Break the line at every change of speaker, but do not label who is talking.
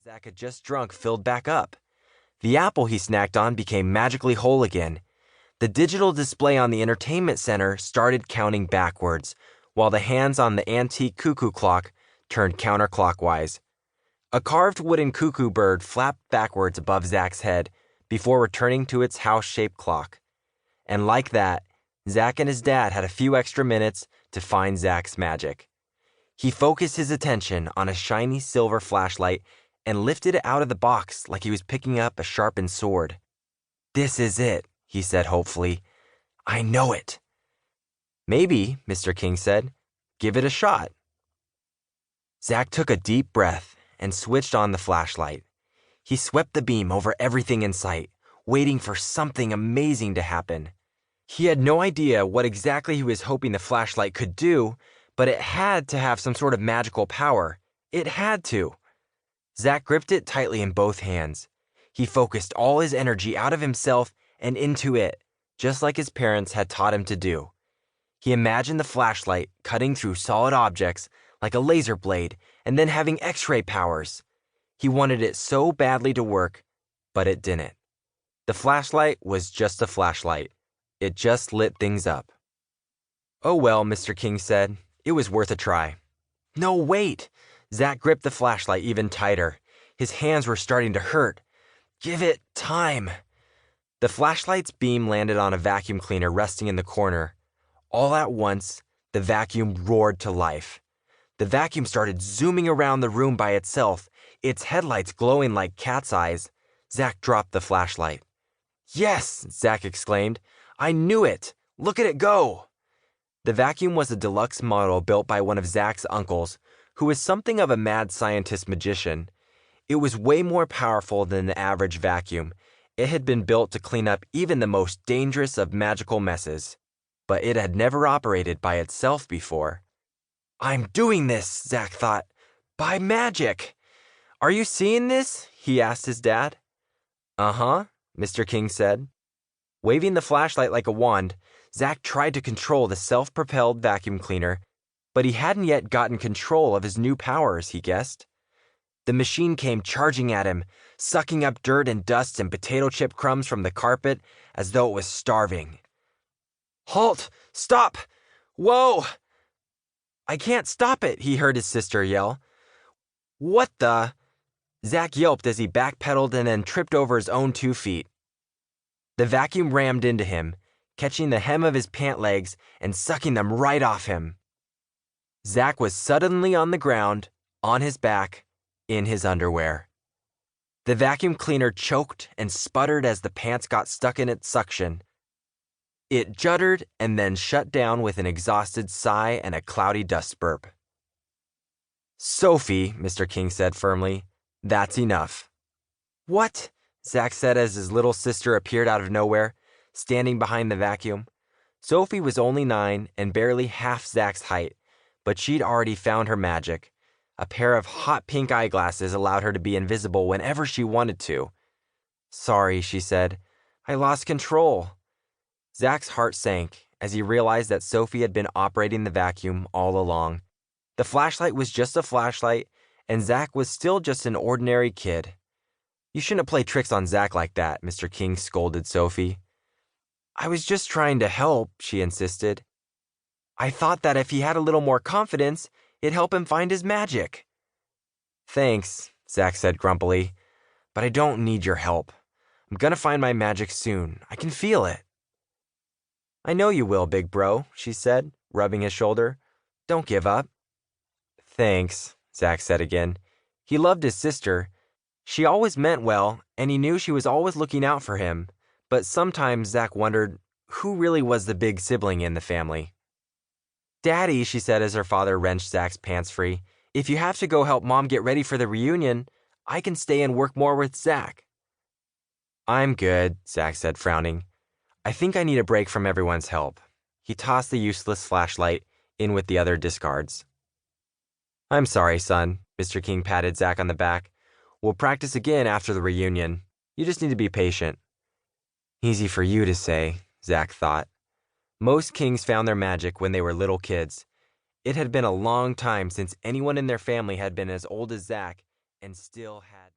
Zach had just drunk filled back up. The apple he snacked on became magically whole again. The digital display on the entertainment center started counting backwards, while the hands on the antique cuckoo clock turned counterclockwise. A carved wooden cuckoo bird flapped backwards above Zach's head before returning to its house-shaped clock. And like that, Zach and his dad had a few extra minutes to find Zach's magic. He focused his attention on a shiny silver flashlight and lifted it out of the box like he was picking up a sharpened sword. "This is it," he said hopefully. "I know it." "Maybe," Mr. King said. "Give it a shot." Zach took a deep breath and switched on the flashlight. He swept the beam over everything in sight, waiting for something amazing to happen. He had no idea what exactly he was hoping the flashlight could do, but it had to have some sort of magical power. It had to. Zach gripped it tightly in both hands. He focused all his energy out of himself and into it, just like his parents had taught him to do. He imagined the flashlight cutting through solid objects like a laser blade and then having X-ray powers. He wanted it so badly to work, but it didn't. The flashlight was just a flashlight. It just lit things up. "Oh well," Mr. King said. "It was worth a try." "No, wait!" Zach gripped the flashlight even tighter. His hands were starting to hurt. "Give it time." The flashlight's beam landed on a vacuum cleaner resting in the corner. All at once, the vacuum roared to life. The vacuum started zooming around the room by itself, its headlights glowing like cat's eyes. Zach dropped the flashlight. "Yes!" Zach exclaimed. "I knew it! Look at it go!" The vacuum was a deluxe model built by one of Zach's uncles, who was something of a mad scientist magician. It was way more powerful than the average vacuum. It had been built to clean up even the most dangerous of magical messes. But it had never operated by itself before. "I'm doing this," Zach thought. "By magic!" "Are you seeing this?" he asked his dad. "Uh-huh," Mr. King said. Waving the flashlight like a wand, Zach tried to control the self-propelled vacuum cleaner, but he hadn't yet gotten control of his new powers, he guessed. The machine came charging at him, sucking up dirt and dust and potato chip crumbs from the carpet as though it was starving. "Halt! Stop! Whoa!" "I can't stop it," he heard his sister yell. "What the?" Zach yelped as he backpedaled and then tripped over his own 2 feet. The vacuum rammed into him, catching the hem of his pant legs and sucking them right off him. Zach was suddenly on the ground, on his back, in his underwear. The vacuum cleaner choked and sputtered as the pants got stuck in its suction. It juddered and then shut down with an exhausted sigh and a cloudy dust burp. "Sophie," Mr. King said firmly, "that's enough." "What?" Zach said as his little sister appeared out of nowhere, standing behind the vacuum. Sophie was only 9 and barely half Zach's height, but she'd already found her magic. A pair of hot pink eyeglasses allowed her to be invisible whenever she wanted to. "Sorry," she said. "I lost control." Zach's heart sank as he realized that Sophie had been operating the vacuum all along. The flashlight was just a flashlight, and Zach was still just an ordinary kid. "You shouldn't play tricks on Zach like that," Mr. King scolded Sophie. "I was just trying to help," she insisted. "I thought that if he had a little more confidence, it'd help him find his magic." "Thanks," Zach said grumpily, "but I don't need your help. I'm gonna find my magic soon. I can feel it." "I know you will, big bro," she said, rubbing his shoulder. "Don't give up." "Thanks," Zach said again. He loved his sister. She always meant well, and he knew she was always looking out for him, but sometimes Zach wondered who really was the big sibling in the family. "Daddy," she said as her father wrenched Zach's pants free, "if you have to go help Mom get ready for the reunion, I can stay and work more with Zach." "I'm good," Zach said, frowning. "I think I need a break from everyone's help." He tossed the useless flashlight in with the other discards. "I'm sorry, son," Mr. King patted Zach on the back. "We'll practice again after the reunion. You just need to be patient." Easy for you to say, Zach thought. Most kings found their magic when they were little kids. It had been a long time since anyone in their family had been as old as Zach and still had